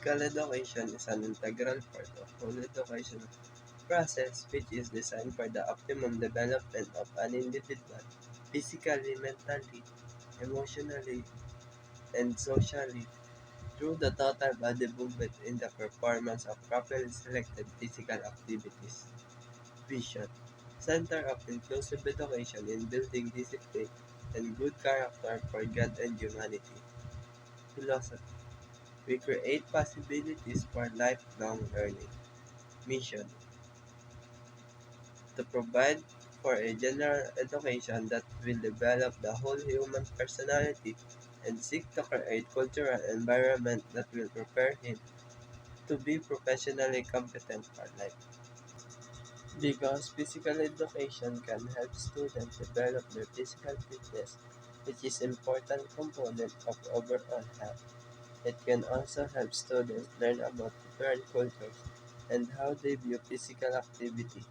Physical education is an integral part of whole education process which is designed for the optimum development of an individual physically, mentally, emotionally, and socially through the total body movement in the performance of properly selected physical activities. Vision. Center of inclusive education in building discipline and good character for God and humanity. Philosophy. We create possibilities for lifelong learning. Mission. To provide for a general education that will develop the whole human personality and seek to create cultural environment that will prepare him to be professionally competent for life. Because physical education can help students develop their physical fitness, which is an important component of overall health. It can also help students learn about different cultures and how they view physical activity.